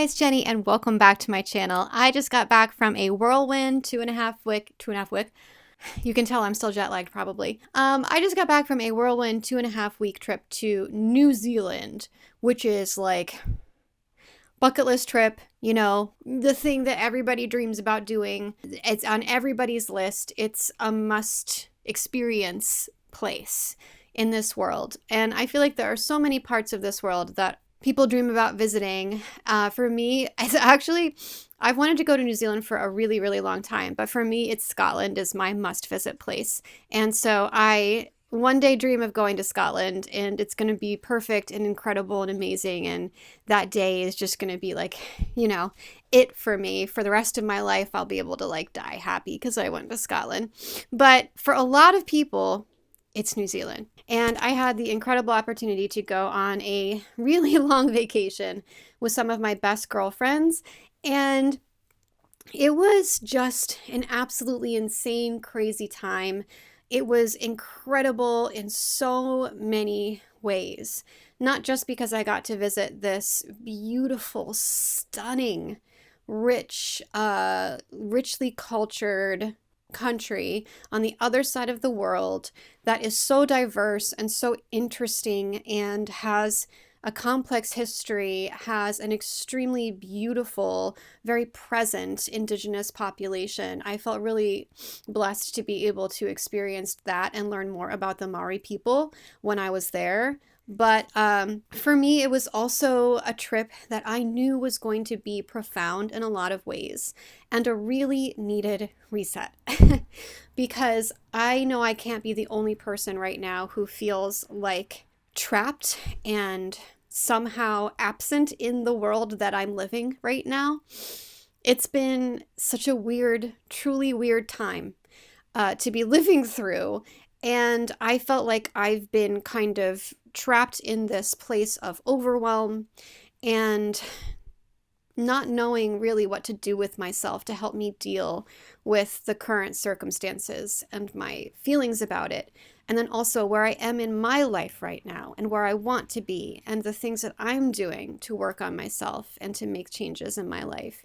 Hi, it's Jenny, and welcome back to my channel. I just got back from a whirlwind two and a half week. You can tell I'm still jet lagged, probably. I just got back from a whirlwind 2.5 week trip to New Zealand, which is like bucket list trip, the thing that everybody dreams about doing. It's on everybody's list. It's a must experience place in this world. And I feel like there are so many parts of this world that people dream about visiting. For me, it's actually, I've wanted to go to New Zealand for a really, really long time, but for me, it's Scotland is my must visit place. And so I one day dream of going to Scotland, and it's going to be perfect and incredible and amazing. And that day is just going to be like, it for me. For the rest of my life, I'll be able to like die happy because I went to Scotland. But for a lot of people, it's New Zealand. And I had the incredible opportunity to go on a really long vacation with some of my best girlfriends. And it was just an absolutely insane, crazy time. It was incredible in so many ways. Not just because I got to visit this beautiful, stunning, richly cultured country on the other side of the world that is so diverse and so interesting and has a complex history, has an extremely beautiful, very present indigenous population. I felt really blessed to be able to experience that and learn more about the Maori people when I was there. But for me, it was also a trip that I knew was going to be profound in a lot of ways and a really needed reset. Because I know I can't be the only person right now who feels like trapped and somehow absent in the world that I'm living right now. It's been such a weird, truly weird time to be living through. And I felt like I've been kind of trapped in this place of overwhelm and not knowing really what to do with myself to help me deal with the current circumstances and my feelings about it. And then also where I am in my life right now and where I want to be and the things that I'm doing to work on myself and to make changes in my life.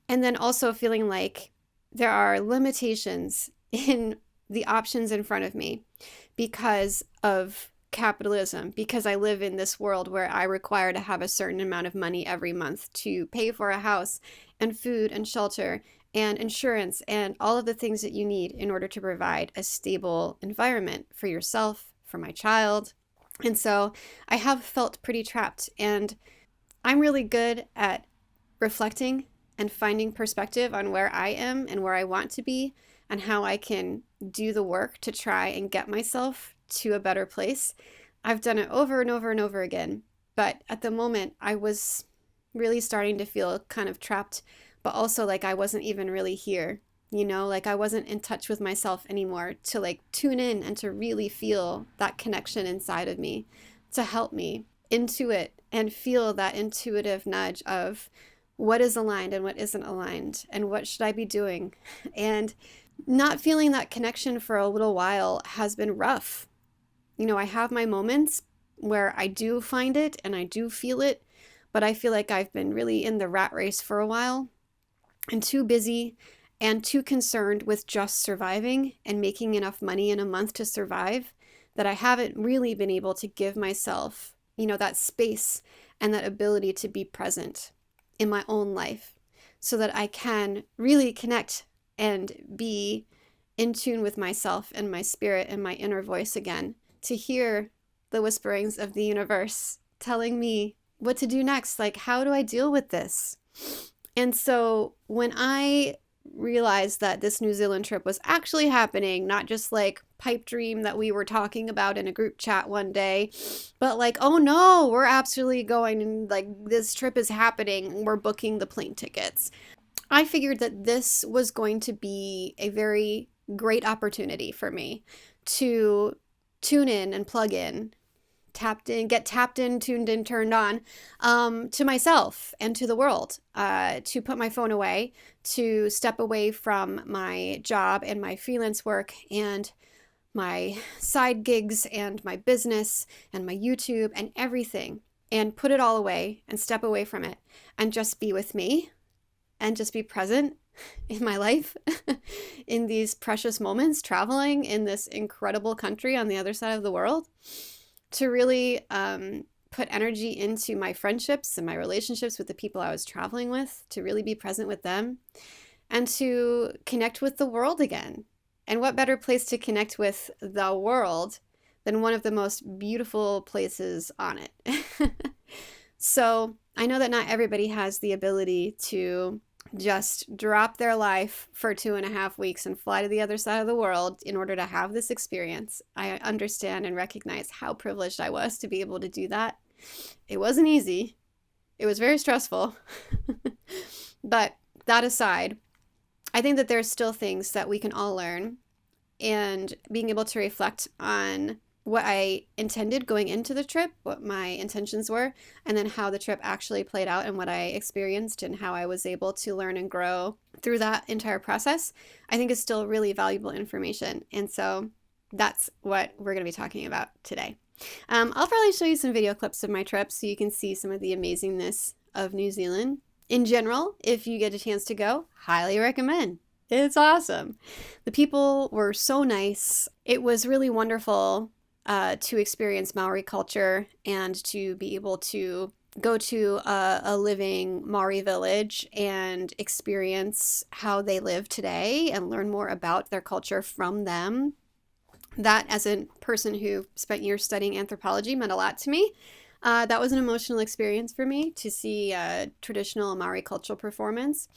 And then also feeling like there are limitations in the options in front of me because of capitalism, because I live in this world where I require to have a certain amount of money every month to pay for a house and food and shelter and insurance and all of the things that you need in order to provide a stable environment for yourself, for my child. And so I have felt pretty trapped, and I'm really good at reflecting and finding perspective on where I am and where I want to be and how I can do the work to try and get myself to a better place. I've done it over and over and over again, but at the moment I was really starting to feel kind of trapped, but also like I wasn't even really here, like I wasn't in touch with myself anymore to like tune in and to really feel that connection inside of me to help me intuit and feel that intuitive nudge of what is aligned and what isn't aligned and what should I be doing. And not feeling that connection for a little while has been rough. I have my moments where I do find it and I do feel it, but I feel like I've been really in the rat race for a while and too busy and too concerned with just surviving and making enough money in a month to survive that I haven't really been able to give myself, that space and that ability to be present in my own life so that I can really connect and be in tune with myself and my spirit and my inner voice again, to hear the whisperings of the universe telling me what to do next. Like, how do I deal with this? And so when I realized that this New Zealand trip was actually happening, not just like pipe dream that we were talking about in a group chat one day, but like, oh no, we're absolutely going, and like this trip is happening. We're booking the plane tickets. I figured that this was going to be a very great opportunity for me to tune in and plug in, get tapped in, tuned in, turned on to myself and to the world, to put my phone away, to step away from my job and my freelance work and my side gigs and my business and my YouTube and everything, and put it all away and step away from it and just be with me and just be present in my life in these precious moments, traveling in this incredible country on the other side of the world, to really put energy into my friendships and my relationships with the people I was traveling with, to really be present with them, and to connect with the world again. And what better place to connect with the world than one of the most beautiful places on it? So I know that not everybody has the ability to just drop their life for 2.5 weeks and fly to the other side of the world in order to have this experience. I understand and recognize how privileged I was to be able to do that. It wasn't easy. It was very stressful. But that aside, I think that there's still things that we can all learn, and being able to reflect on what I intended going into the trip, what my intentions were, and then how the trip actually played out and what I experienced and how I was able to learn and grow through that entire process, I think is still really valuable information. And so that's what we're going to be talking about today. I'll probably show you some video clips of my trip so you can see some of the amazingness of New Zealand. In general, if you get a chance to go, highly recommend. It's awesome. The people were so nice. It was really wonderful to experience Maori culture and to be able to go to a living Maori village and experience how they live today and learn more about their culture from them. That, as a person who spent years studying anthropology, meant a lot to me. That was an emotional experience for me to see traditional Maori cultural performance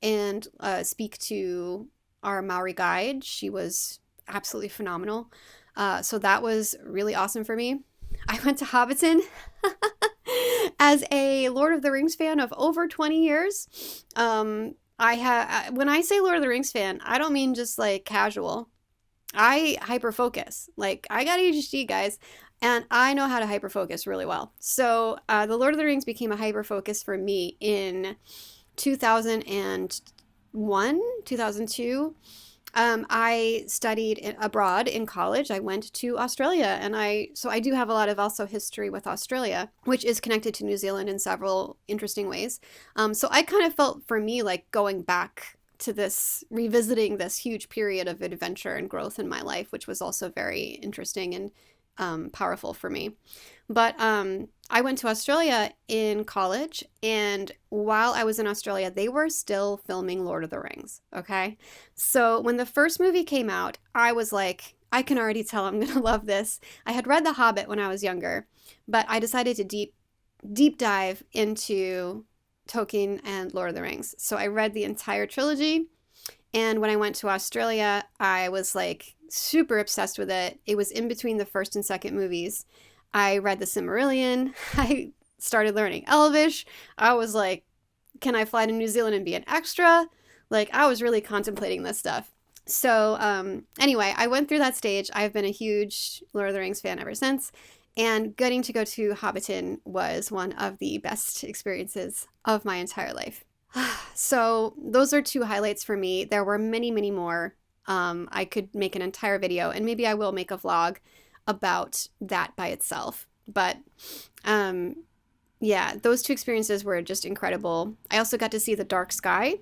and speak to our Maori guide. She was absolutely phenomenal. So that was really awesome for me. I went to Hobbiton as a Lord of the Rings fan of over 20 years. When I say Lord of the Rings fan, I don't mean just like casual. I hyper focus. Like, I got ADHD, guys, and I know how to hyper focus really well. So the Lord of the Rings became a hyper focus for me in 2001, 2002. I studied abroad in college. I went to Australia, and so I do have a lot of also history with Australia, which is connected to New Zealand in several interesting ways. So I kind of felt, for me, like going back to this, revisiting this huge period of adventure and growth in my life, which was also very interesting and powerful for me. But I went to Australia in college, and while I was in Australia, they were still filming Lord of the Rings, okay? So when the first movie came out, I was like, I can already tell I'm gonna love this. I had read The Hobbit when I was younger, but I decided to deep dive into Tolkien and Lord of the Rings. So I read the entire trilogy, and when I went to Australia, I was like super obsessed with it. It was in between the first and second movies. I read the Silmarillion. I started learning Elvish. I was like, can I fly to New Zealand and be an extra? Like, I was really contemplating this stuff. So anyway, I went through that stage. I've been a huge Lord of the Rings fan ever since. And getting to go to Hobbiton was one of the best experiences of my entire life. So those are two highlights for me. There were many, many more. I could make an entire video, and maybe I will make a vlog about that by itself. But yeah, those two experiences were just incredible. I also got to see the dark sky.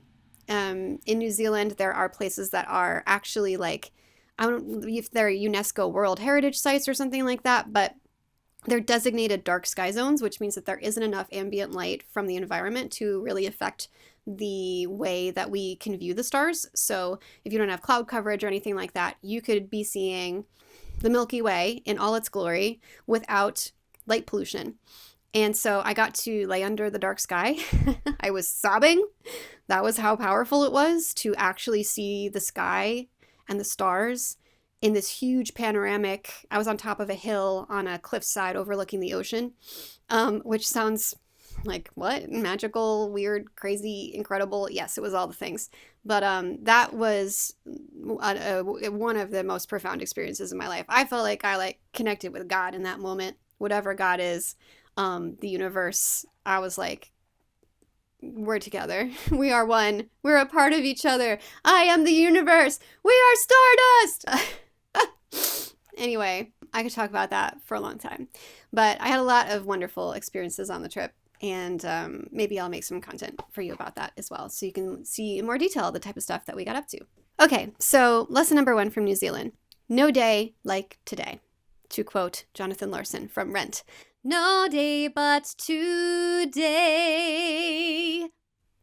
In New Zealand, there are places that are actually like, I don't know if they're UNESCO World Heritage Sites or something like that, but they're designated dark sky zones, which means that there isn't enough ambient light from the environment to really affect the way that we can view the stars. So if you don't have cloud coverage or anything like that, you could be seeing the Milky Way in all its glory without light pollution. And so I got to lay under the dark sky. I was sobbing. That was how powerful it was to actually see the sky and the stars in this huge panoramic. I was on top of a hill on a cliffside overlooking the ocean, which sounds like, what? Magical, weird, crazy, incredible. Yes, it was all the things. But that was one of the most profound experiences in my life. I felt like I connected with God in that moment, whatever God is, the universe. I was like, we're together. We are one. We're a part of each other. I am the universe. We are stardust. Anyway, I could talk about that for a long time. But I had a lot of wonderful experiences on the trip. And maybe I'll make some content for you about that as well, so you can see in more detail the type of stuff that we got up to. Okay, so lesson number 1 from New Zealand. No day like today. To quote Jonathan Larson from Rent. No day but today.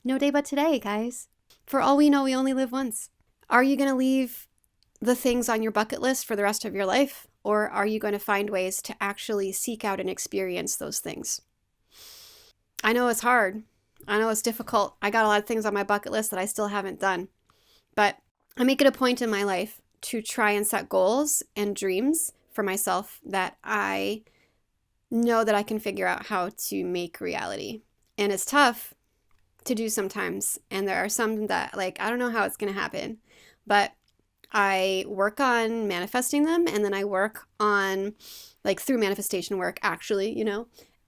No day but today, guys. For all we know, we only live once. Are you going to leave the things on your bucket list for the rest of your life? Or are you going to find ways to actually seek out and experience those things? I know it's hard. I know it's difficult. I got a lot of things on my bucket list that I still haven't done. But I make it a point in my life to try and set goals and dreams for myself that I know that I can figure out how to make reality. And it's tough to do sometimes. And there are some that, like, I don't know how it's going to happen. But I work on manifesting them. And then I work on, like, through manifestation work, actually,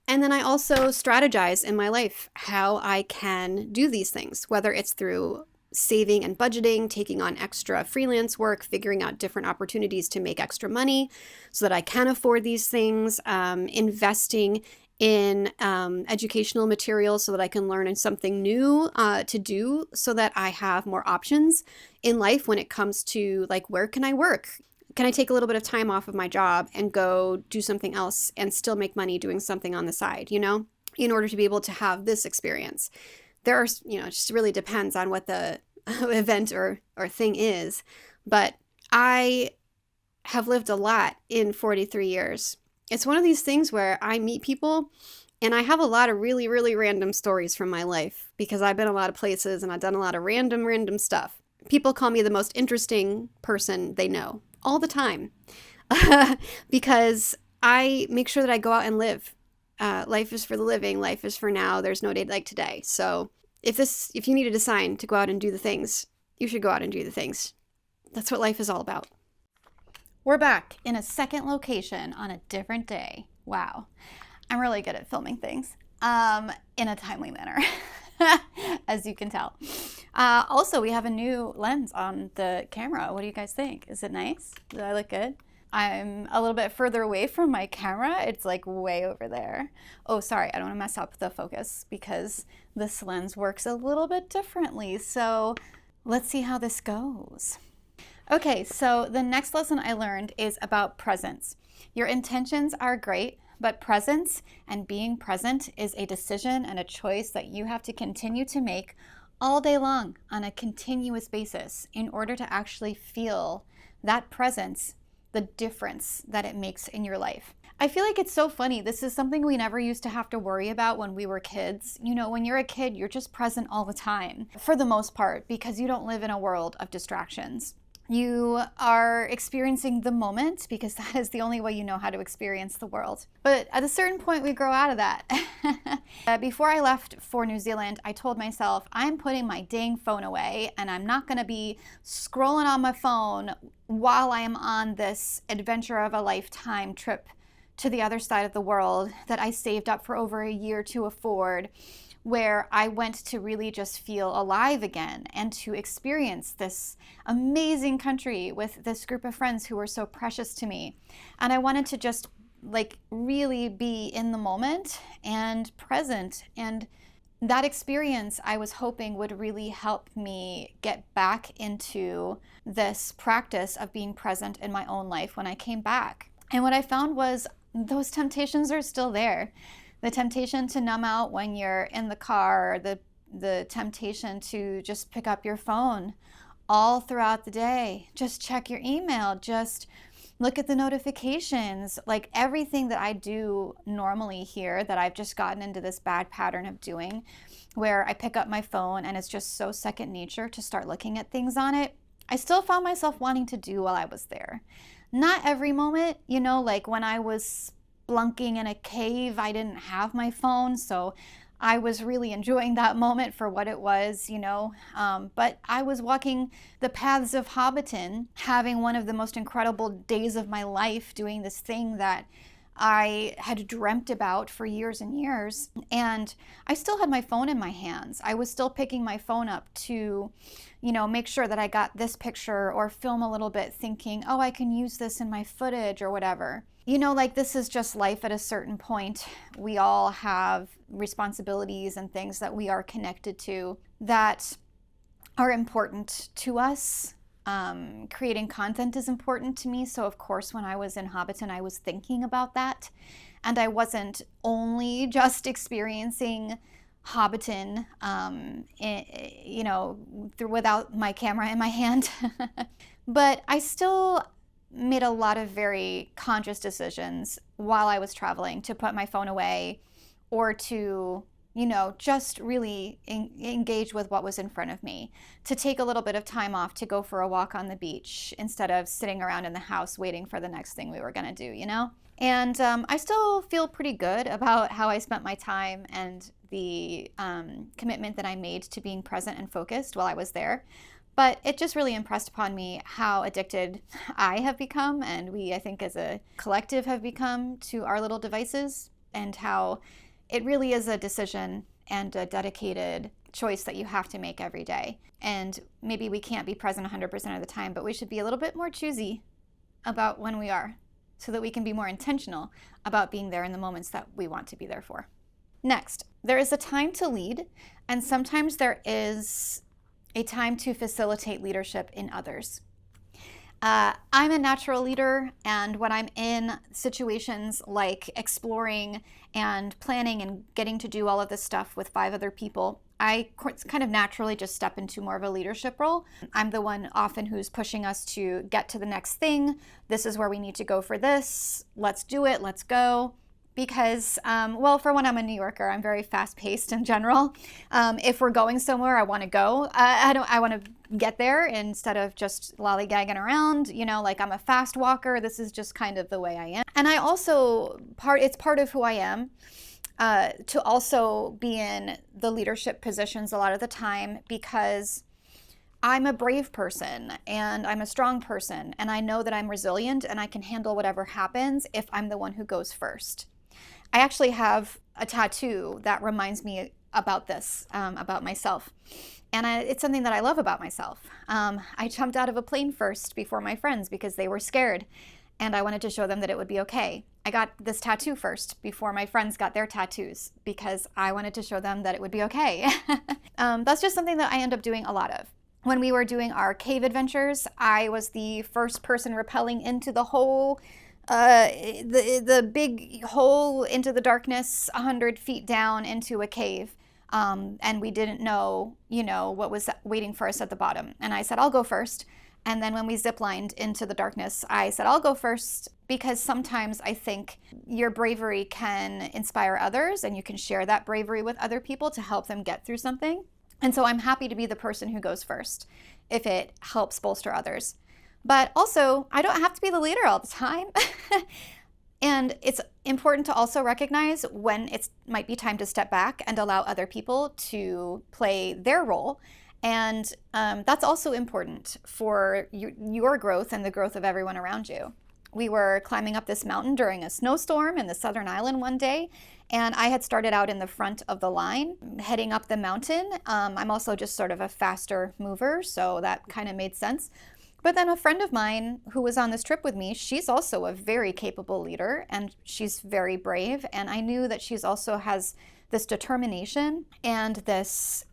And then I also strategize in my life how I can do these things, whether it's through saving and budgeting, taking on extra freelance work, figuring out different opportunities to make extra money so that I can afford these things, investing in educational materials so that I can learn in something new to do so that I have more options in life when it comes to, like, where can I work? Can I take a little bit of time off of my job and go do something else and still make money doing something on the side, in order to be able to have this experience? There are, it just really depends on what the event or thing is. But I have lived a lot in 43 years. It's one of these things where I meet people and I have a lot of really, really random stories from my life because I've been a lot of places and I've done a lot of random stuff. People call me the most interesting person they know all the time because I make sure that I go out and live. Life is for the living. Life is for now. There's no day like today. So if you needed a sign to go out and do the things, you should go out and do the things. That's what life is all about. We're back in a second location on a different day. Wow. I'm really good at filming things in a timely manner, as you can tell. Also, we have a new lens on the camera. What do you guys think? Is it nice? Do I look good? I'm a little bit further away from my camera. It's like way over there. Oh, sorry. I don't want to mess up the focus because this lens works a little bit differently. So let's see how this goes. Okay, so the next lesson I learned is about presence. Your intentions are great, but presence and being present is a decision and a choice that you have to continue to make all day long on a continuous basis in order to actually feel that presence, the difference that it makes in your life. I feel like it's so funny. This is something we never used to have to worry about when we were kids. When you're a kid, you're just present all the time, for the most part, because you don't live in a world of distractions. You are experiencing the moment because that is the only way you know how to experience the world. But at a certain point, we grow out of that. Before I left for New Zealand, I told myself, I'm putting my dang phone away and I'm not going to be scrolling on my phone while I am on this adventure of a lifetime trip to the other side of the world that I saved up for over a year to afford, where I went to really just feel alive again and to experience this amazing country with this group of friends who were so precious to me. And I wanted to just really be in the moment and present. And that experience, I was hoping, would really help me get back into this practice of being present in my own life when I came back. And what I found was those temptations are still there. The temptation to numb out when you're in the car, the temptation to just pick up your phone all throughout the day, just check your email, just look at the notifications, like everything that I do normally here that I've just gotten into this bad pattern of doing, where I pick up my phone and it's just so second nature to start looking at things on it. I still found myself wanting to do while I was there. Not every moment, like when I was splunking in a cave, I didn't have my phone, so I was really enjoying that moment for what it was, but I was walking the paths of Hobbiton, having one of the most incredible days of my life, doing this thing that I had dreamt about for years and years. And I still had my phone in my hands. I was still picking my phone up to, make sure that I got this picture or film a little bit, thinking, oh, I can use this in my footage or whatever. Like this is just life at a certain point. We all have responsibilities and things that we are connected to that are important to us. Creating content is important to me. So, of course, when I was in Hobbiton, I was thinking about that. And I wasn't only just experiencing Hobbiton, without my camera in my hand. But I still made a lot of very conscious decisions while I was traveling to put my phone away or to just really engage with what was in front of me, to take a little bit of time off to go for a walk on the beach instead of sitting around in the house waiting for the next thing we were going to do, And I still feel pretty good about how I spent my time and the commitment that I made to being present and focused while I was there. But it just really impressed upon me how addicted I have become, and we, I think, as a collective have become to our little devices, and how it really is a decision and a dedicated choice that you have to make every day. And maybe we can't be present 100% of the time, but we should be a little bit more choosy about when we are, so that we can be more intentional about being there in the moments that we want to be there for. Next, there is a time to lead, and sometimes there is a time to facilitate leadership in others. I'm a natural leader, and when I'm in situations like exploring and planning and getting to do all of this stuff with 5 other people, I kind of naturally just step into more of a leadership role. I'm the one often who's pushing us to get to the next thing. This is where we need to go for this. Let's do it. Let's go. Because, for one, I'm a New Yorker. I'm very fast-paced in general. If we're going somewhere, I want to go. I want to get there instead of just lollygagging around. Like I'm a fast walker. This is just kind of the way I am. And I also, it's part of who I am, to also be in the leadership positions a lot of the time, because I'm a brave person and I'm a strong person, and I know that I'm resilient and I can handle whatever happens if I'm the one who goes first. I actually have a tattoo that reminds me about this, about myself. And it's something that I love about myself. I jumped out of a plane first before my friends because they were scared, and I wanted to show them that it would be okay. I got this tattoo first before my friends got their tattoos because I wanted to show them that it would be okay. That's just something that I end up doing a lot of. When we were doing our cave adventures, I was the first person rappelling into the hole, the big hole into the darkness 100 feet down into a cave. And we didn't know, what was waiting for us at the bottom. And I said, I'll go first. And then when we ziplined into the darkness, I said, I'll go first, because sometimes I think your bravery can inspire others, and you can share that bravery with other people to help them get through something. And so I'm happy to be the person who goes first if it helps bolster others. But also, I don't have to be the leader all the time. And it's important to also recognize when it might be time to step back and allow other people to play their role. And that's also important for your growth and the growth of everyone around you. We were climbing up this mountain during a snowstorm in the Southern Island one day, and I had started out in the front of the line, heading up the mountain. I'm also just sort of a faster mover, so that kind of made sense. But then a friend of mine who was on this trip with me, she's also a very capable leader, and she's very brave. And I knew that she's also has this determination and this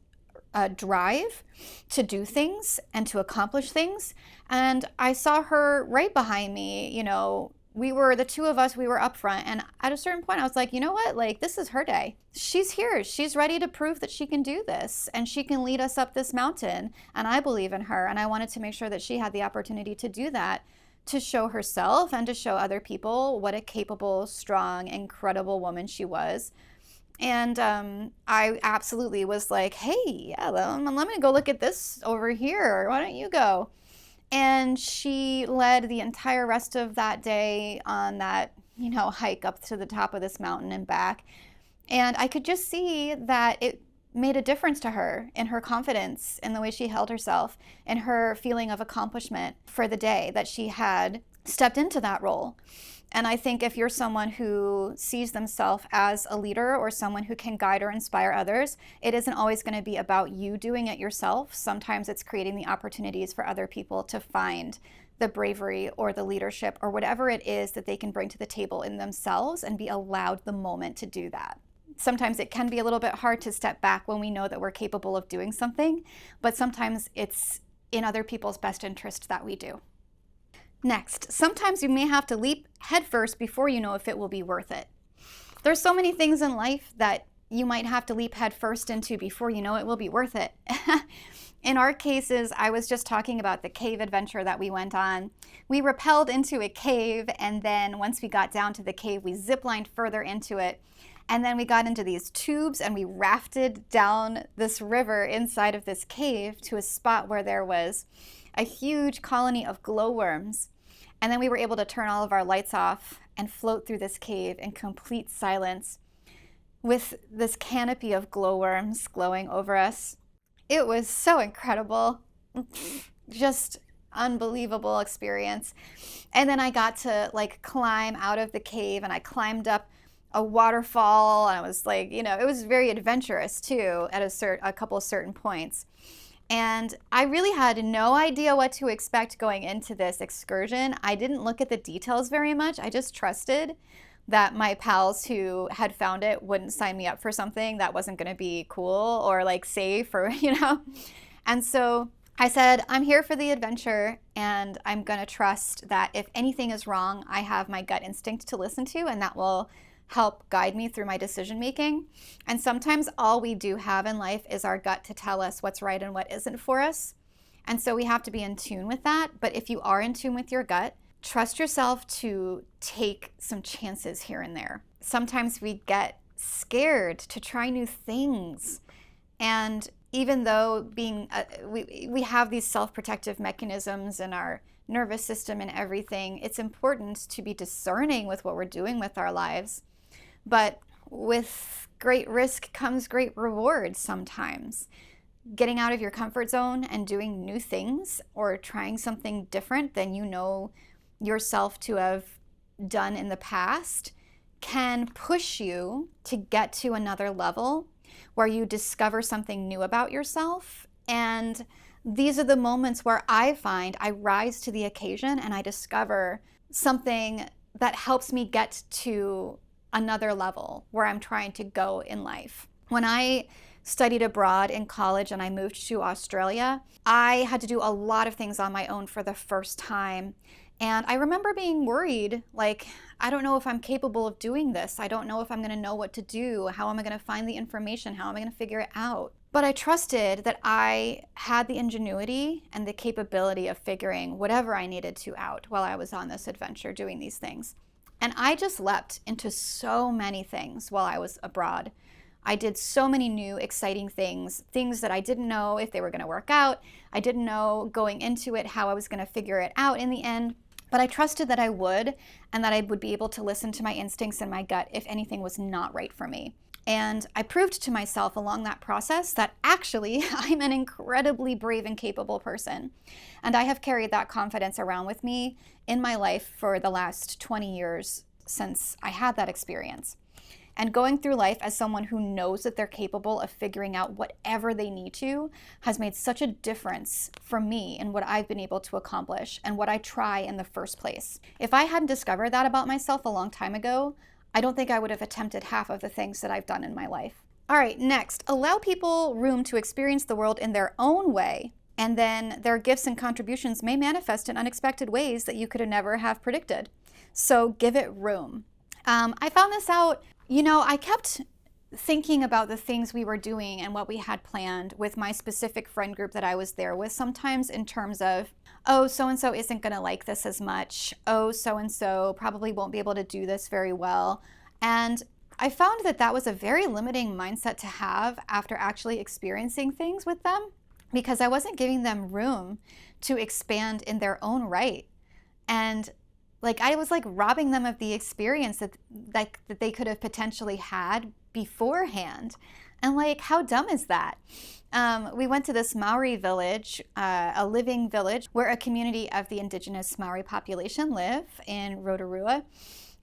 drive to do things and to accomplish things. And I saw her right behind me. We were the two of us, we were up front. And at a certain point, I was like, you know what? Like, this is her day. She's here. She's ready to prove that she can do this, and she can lead us up this mountain. And I believe in her. And I wanted to make sure that she had the opportunity to do that, to show herself and to show other people what a capable, strong, incredible woman she was. And I absolutely was like, hey, yeah, let me go look at this over here. Why don't you go? And she led the entire rest of that day on that, hike up to the top of this mountain and back. And I could just see that it made a difference to her in her confidence, in the way she held herself, and her feeling of accomplishment for the day that she had stepped into that role. And I think if you're someone who sees themselves as a leader or someone who can guide or inspire others, it isn't always going to be about you doing it yourself. Sometimes it's creating the opportunities for other people to find the bravery or the leadership or whatever it is that they can bring to the table in themselves and be allowed the moment to do that. Sometimes it can be a little bit hard to step back when we know that we're capable of doing something, but sometimes it's in other people's best interest that we do. Next, sometimes you may have to leap headfirst before you know if it will be worth it. There's so many things in life that you might have to leap headfirst into before you know it will be worth it. In our cases, I was just talking about the cave adventure that we went on. We rappelled into a cave, and then once we got down to the cave, we ziplined further into it. And then we got into these tubes and we rafted down this river inside of this cave to a spot where there was a huge colony of glowworms. And then we were able to turn all of our lights off and float through this cave in complete silence with this canopy of glowworms glowing over us. It was so incredible. Just unbelievable experience. And then I got to climb out of the cave, and I climbed up a waterfall, and I was it was very adventurous too at a couple of certain points. And I really had no idea what to expect going into this excursion. I didn't look at the details very much. I just trusted that my pals who had found it wouldn't sign me up for something that wasn't going to be cool or safe or, And so I said, I'm here for the adventure, and I'm going to trust that if anything is wrong, I have my gut instinct to listen to, and that will help guide me through my decision making. And sometimes all we do have in life is our gut to tell us what's right and what isn't for us. And so we have to be in tune with that. But if you are in tune with your gut, trust yourself to take some chances here and there. Sometimes we get scared to try new things. And even though we have these self-protective mechanisms in our nervous system and everything, it's important to be discerning with what we're doing with our lives. But with great risk comes great reward sometimes. Getting out of your comfort zone and doing new things or trying something different than you know yourself to have done in the past can push you to get to another level where you discover something new about yourself. And these are the moments where I find I rise to the occasion and I discover something that helps me get to another level where I'm trying to go in life. When I studied abroad in college and I moved to Australia, I had to do a lot of things on my own for the first time. And I remember being worried, I don't know if I'm capable of doing this. I don't know if I'm going to know what to do. How am I going to find the information? How am I going to figure it out? But I trusted that I had the ingenuity and the capability of figuring whatever I needed to out while I was on this adventure doing these things. And I just leapt into so many things while I was abroad. I did so many new, exciting things that I didn't know if they were going to work out. I didn't know going into it how I was going to figure it out in the end. But I trusted that I would, and that I would be able to listen to my instincts and my gut if anything was not right for me. And I proved to myself along that process that actually I'm an incredibly brave and capable person. And I have carried that confidence around with me in my life for the last 20 years since I had that experience. And going through life as someone who knows that they're capable of figuring out whatever they need to has made such a difference for me in what I've been able to accomplish and what I try in the first place. If I hadn't discovered that about myself a long time ago, I don't think I would have attempted half of the things that I've done in my life. All right, next, allow people room to experience the world in their own way, and then their gifts and contributions may manifest in unexpected ways that you could never have predicted. So give it room. I found this out. I kept thinking about the things we were doing and what we had planned with my specific friend group that I was there with, sometimes in terms of, oh, so-and-so isn't going to like this as much. Oh, so-and-so probably won't be able to do this very well. And I found that that was a very limiting mindset to have after actually experiencing things with them, because I wasn't giving them room to expand in their own right. And I was robbing them of the experience that they could have potentially had beforehand. And how dumb is that? We went to this Maori village, a living village where a community of the indigenous Maori population live in Rotorua.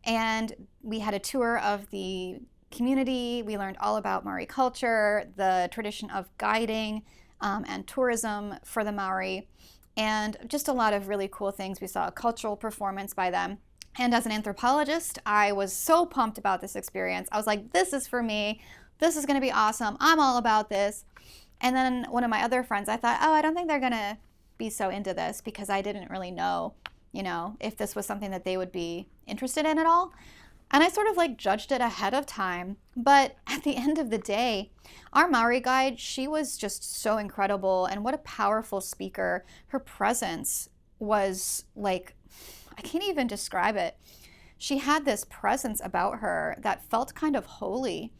And we had a tour of the community. We learned all about Maori culture, the tradition of guiding and tourism for the Maori, and just a lot of really cool things. We saw a cultural performance by them. And as an anthropologist, I was so pumped about this experience. I was like, this is for me. This is going to be awesome. I'm all about this. And then one of my other friends, I thought, oh, I don't think they're going to be so into this because I didn't really know, if this was something that they would be interested in at all. And I sort of like judged it ahead of time. But at the end of the day, our Maori guide, she was just so incredible. And what a powerful speaker. Her presence was like, I can't even describe it. She had this presence about her that felt kind of holy.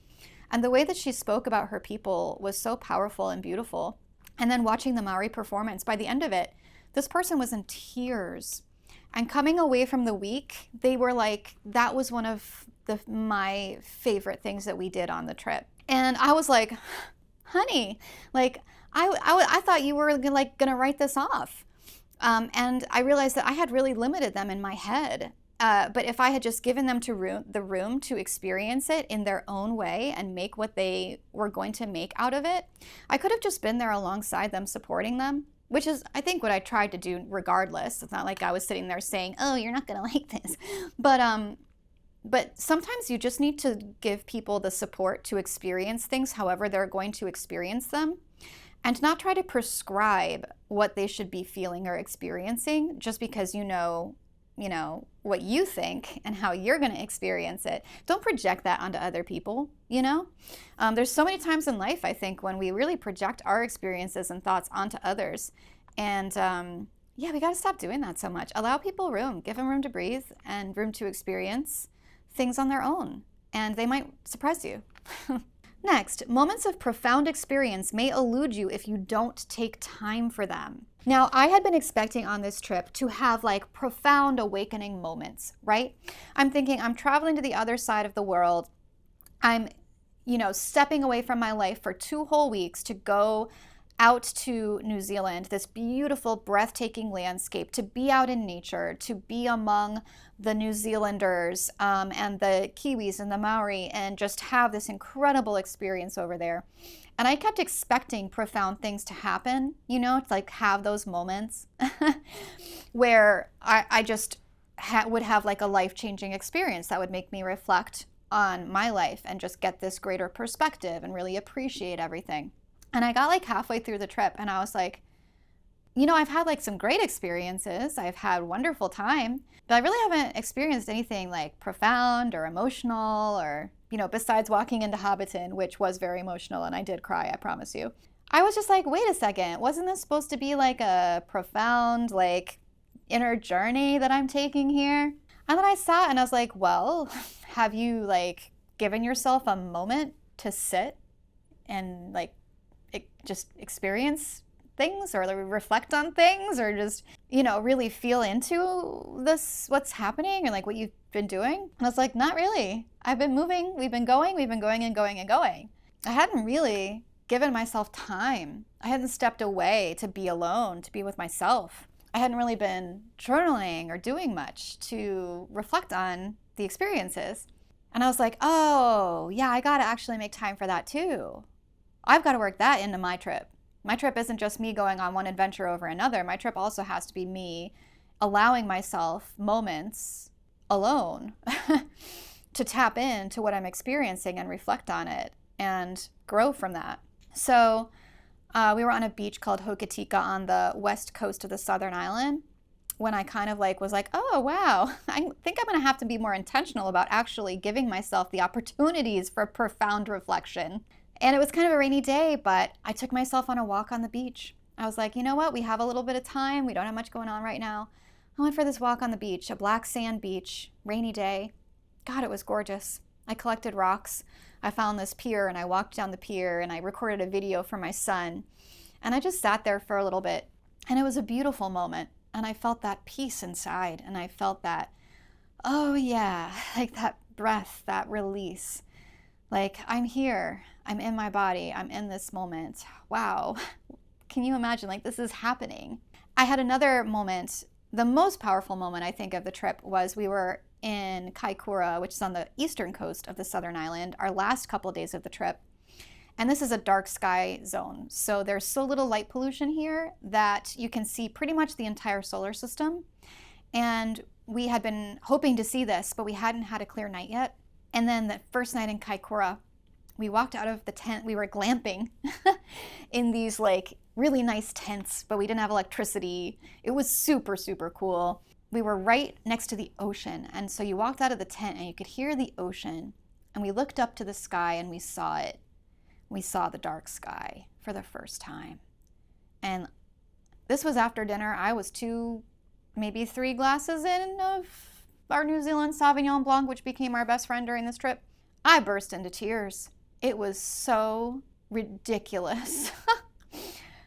And the way that she spoke about her people was so powerful and beautiful. And then watching the Maori performance, by the end of it, this person was in tears. And coming away from the week, they were like, that was one of my favorite things that we did on the trip. And I was like, honey, like, I thought you were like gonna write this off. And I realized that I had really limited them in my head. But if I had just given them the room to experience it in their own way and make what they were going to make out of it, I could have just been there alongside them, supporting them, which is, I think, what I tried to do regardless. It's not like I was sitting there saying, oh, you're not going to like this. But sometimes you just need to give people the support to experience things however they're going to experience them, and not try to prescribe what they should be feeling or experiencing just because you know what you think and how you're going to experience it. Don't project that onto other people. There's so many times in life, I think, when we really project our experiences and thoughts onto others. And yeah, we got to stop doing that so much. Allow people room, give them room to breathe and room to experience things on their own, and they might surprise you. Next, moments of profound experience may elude you if you don't take time for them. Now, I had been expecting on this trip to have like profound awakening moments, right? I'm thinking I'm traveling to the other side of the world. I'm, stepping away from my life for 2 whole weeks to go out to New Zealand, this beautiful, breathtaking landscape, to be out in nature, to be among the New Zealanders and the Kiwis and the Maori, and just have this incredible experience over there. And I kept expecting profound things to happen, to like have those moments where I just would have like a life-changing experience that would make me reflect on my life and just get this greater perspective and really appreciate everything. And I got like halfway through the trip and I was like, I've had like some great experiences. I've had wonderful time, but I really haven't experienced anything like profound or emotional or, besides walking into Hobbiton, which was very emotional and I did cry, I promise you. I was just like, wait a second, wasn't this supposed to be like a profound, like inner journey that I'm taking here? And then I sat and I was like, well, have you like given yourself a moment to sit and like just experience things or reflect on things or just, really feel into this, what's happening and like what you've been doing? And I was like, not really. I've been moving. We've been going and going and going. I hadn't really given myself time. I hadn't stepped away to be alone, to be with myself. I hadn't really been journaling or doing much to reflect on the experiences. And I was like, oh, yeah, I got to actually make time for that too. I've got to work that into my trip. My trip isn't just me going on one adventure over another. My trip also has to be me allowing myself moments alone to tap into what I'm experiencing and reflect on it and grow from that. So we were on a beach called Hokitika on the west coast of the Southern Island when I kind of like was like, oh, wow, I think I'm going to have to be more intentional about actually giving myself the opportunities for profound reflection. And it was kind of a rainy day, but I took myself on a walk on the beach. I was like, you know what? We have a little bit of time. We don't have much going on right now. I went for this walk on the beach, a black sand beach, rainy day. God, it was gorgeous. I collected rocks. I found this pier and I walked down the pier and I recorded a video for my son. And I just sat there for a little bit. And it was a beautiful moment. And I felt that peace inside. And I felt that, oh yeah, like that breath, that release. Like, I'm here. I'm in my body. I'm in this moment. Wow. Can you imagine? Like, this is happening. I had another moment. The most powerful moment, I think, of the trip was we were in Kaikoura, which is on the eastern coast of the southern island, our last couple of days of the trip. And this is a dark sky zone. So there's so little light pollution here that you can see pretty much the entire solar system. And we had been hoping to see this, but we hadn't had a clear night yet. And then the first night in Kaikoura, we walked out of the tent. We were glamping in these like really nice tents, but we didn't have electricity. It was super, super cool. We were right next to the ocean. And so you walked out of the tent and you could hear the ocean. And we looked up to the sky and we saw it. We saw the dark sky for the first time. And this was after dinner. I was 2, maybe 3 glasses in of our New Zealand Sauvignon Blanc, which became our best friend during this trip. I burst into tears. It was so ridiculous.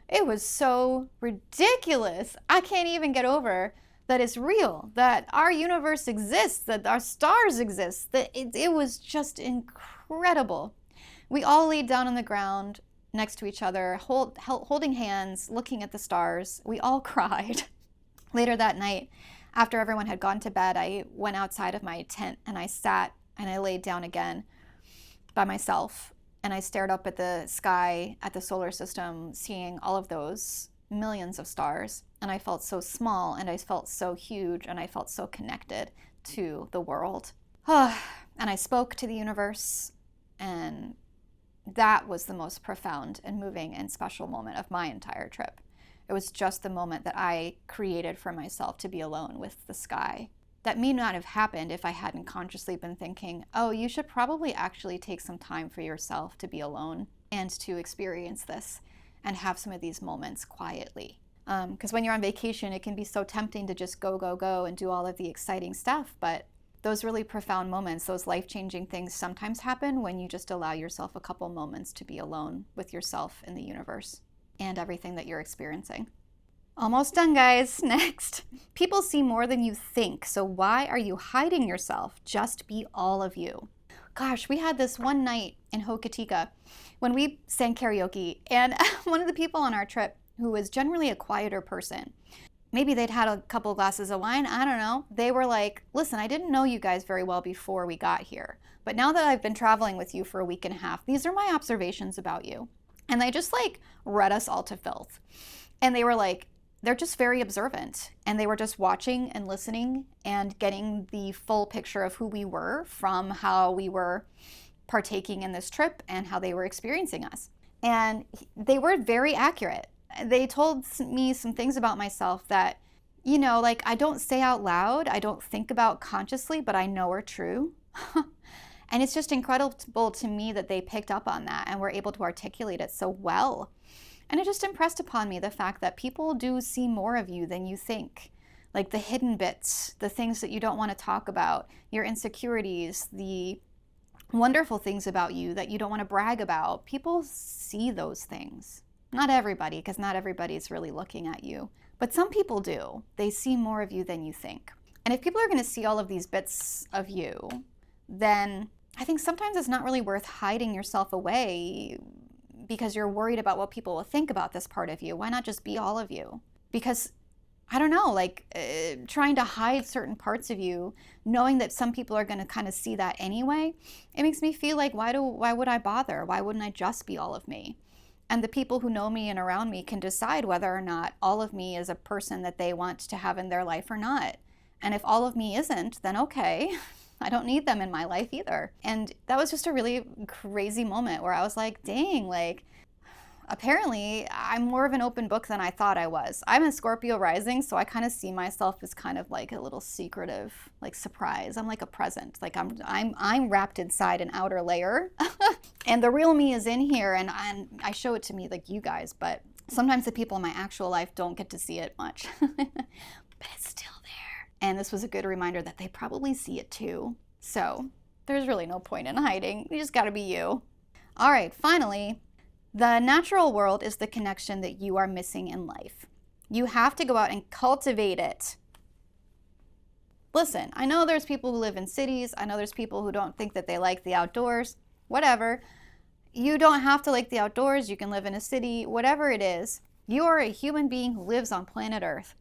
It was so ridiculous. I can't even get over that it's real, that our universe exists, that our stars exist, that it was just incredible. We all laid down on the ground next to each other, holding hands, looking at the stars. We all cried. Later that night, after everyone had gone to bed, I went outside of my tent and I sat and I laid down again by myself. And I stared up at the sky, at the solar system, seeing all of those millions of stars. And I felt so small and I felt so huge and I felt so connected to the world. And I spoke to the universe, and that was the most profound and moving and special moment of my entire trip. It was just the moment that I created for myself to be alone with the sky. That may not have happened if I hadn't consciously been thinking, oh, you should probably actually take some time for yourself to be alone and to experience this and have some of these moments quietly. Because when you're on vacation, it can be so tempting to just go, go, go and do all of the exciting stuff. But those really profound moments, those life-changing things sometimes happen when you just allow yourself a couple moments to be alone with yourself and the universe and everything that you're experiencing. Almost done, guys. Next. People see more than you think, so why are you hiding yourself? Just be all of you. Gosh, we had this one night in Hokitika when we sang karaoke, and one of the people on our trip, who was generally a quieter person, maybe they'd had a couple glasses of wine, I don't know, they were like, listen, I didn't know you guys very well before we got here, but now that I've been traveling with you for a week and a half, these are my observations about you. And they just like read us all to filth. And they were like, they're just very observant, and they were just watching and listening and getting the full picture of who we were from how we were partaking in this trip and how they were experiencing us. And they were very accurate. They told me some things about myself that, you know, like I don't say out loud, I don't think about consciously, but I know are true. And it's just incredible to me that they picked up on that and were able to articulate it so well. And it just impressed upon me the fact that people do see more of you than you think. Like the hidden bits, the things that you don't want to talk about, your insecurities, the wonderful things about you that you don't want to brag about. People see those things. Not everybody, because not everybody's really looking at you. But some people do. They see more of you than you think. And if people are going to see all of these bits of you, then I think sometimes it's not really worth hiding yourself away because you're worried about what people will think about this part of you. Why not just be all of you? Because, I don't know, like trying to hide certain parts of you, knowing that some people are going to kind of see that anyway, it makes me feel like, why would I bother? Why wouldn't I just be all of me? And the people who know me and around me can decide whether or not all of me is a person that they want to have in their life or not. And if all of me isn't, then okay. I don't need them in my life either. And that was just a really crazy moment where I was like, dang, like, apparently I'm more of an open book than I thought I was. I'm a Scorpio rising, so I kind of see myself as kind of like a little secretive, like surprise. I'm like a present. Like I'm wrapped inside an outer layer. And the real me is in here, and I show it to me like you guys, but sometimes the people in my actual life don't get to see it much. But it's still there. And this was a good reminder that they probably see it too. So there's really no point in hiding. You just gotta be you. All right, finally, the natural world is the connection that you are missing in life. You have to go out and cultivate it. Listen, I know there's people who live in cities. I know there's people who don't think that they like the outdoors. Whatever. You don't have to like the outdoors. You can live in a city, whatever it is. You are a human being who lives on planet Earth.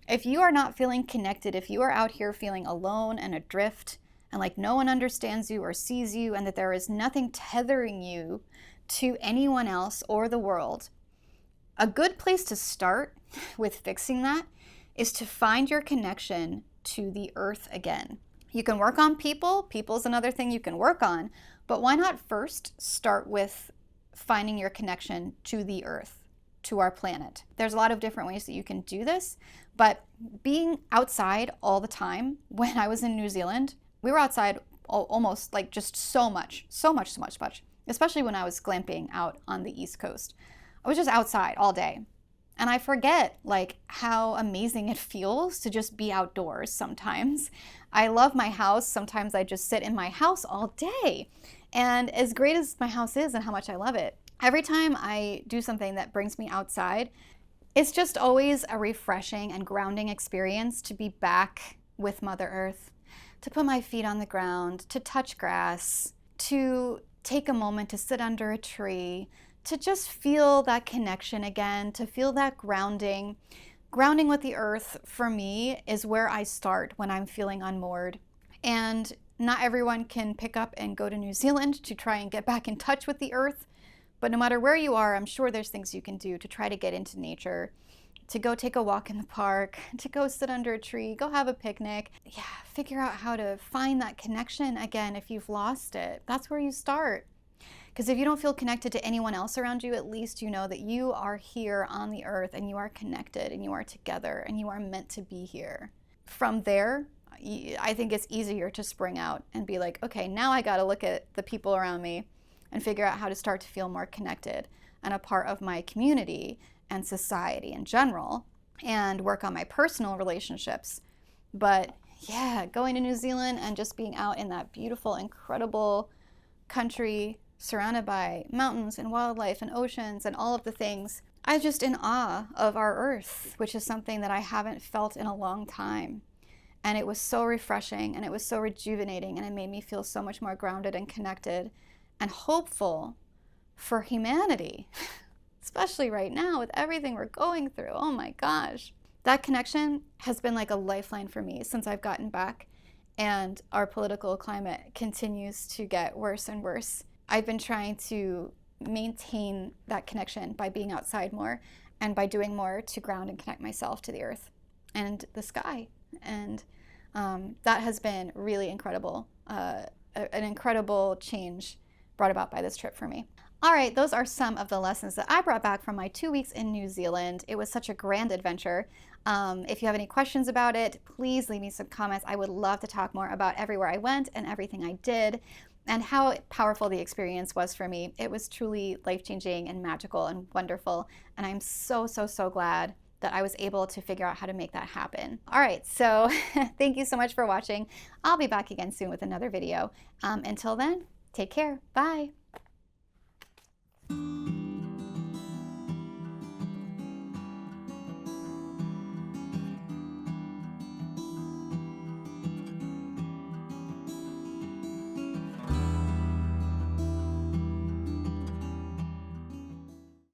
If you are not feeling connected, if you are out here feeling alone and adrift, and like no one understands you or sees you, and that there is nothing tethering you to anyone else or the world, a good place to start with fixing that is to find your connection to the earth again. You can work on people. People's another thing you can work on. But why not first start with finding your connection to the earth, to our planet? There's a lot of different ways that you can do this, but being outside all the time, when I was in New Zealand, we were outside almost like just so much, especially when I was glamping out on the East Coast. I was just outside all day. And I forget like how amazing it feels to just be outdoors sometimes. I love my house. Sometimes I just sit in my house all day. And as great as my house is and how much I love it, every time I do something that brings me outside, it's just always a refreshing and grounding experience to be back with Mother Earth, to put my feet on the ground, to touch grass, to take a moment to sit under a tree, to just feel that connection again, to feel that grounding. Grounding with the earth for me is where I start when I'm feeling unmoored. And not everyone can pick up and go to New Zealand to try and get back in touch with the earth. But no matter where you are, I'm sure there's things you can do to try to get into nature, to go take a walk in the park, to go sit under a tree, go have a picnic. Yeah, figure out how to find that connection again if you've lost it. That's where you start. Because if you don't feel connected to anyone else around you, at least you know that you are here on the earth and you are connected and you are together and you are meant to be here. From there, I think it's easier to spring out and be like, okay, now I got to look at the people around me and figure out how to start to feel more connected and a part of my community and society in general, and work on my personal relationships. But yeah, going to New Zealand and just being out in that beautiful, incredible country surrounded by mountains and wildlife and oceans and all of the things. I'm just in awe of our earth, which is something that I haven't felt in a long time. And it was so refreshing and it was so rejuvenating, and it made me feel so much more grounded and connected and hopeful for humanity, especially right now with everything we're going through. Oh my gosh. That connection has been like a lifeline for me since I've gotten back, and our political climate continues to get worse and worse. I've been trying to maintain that connection by being outside more and by doing more to ground and connect myself to the earth and the sky. And that has been really incredible, an incredible change brought about by this trip for me. All right, those are some of the lessons that I brought back from my 2 weeks in New Zealand. It was such a grand adventure. If you have any questions about it, please leave me some comments. I would love to talk more about everywhere I went and everything I did, and how powerful the experience was for me. It was truly life-changing and magical and wonderful. And I'm so, so, so glad that I was able to figure out how to make that happen. All right, so thank you so much for watching. I'll be back again soon with another video. Until then, take care. Bye.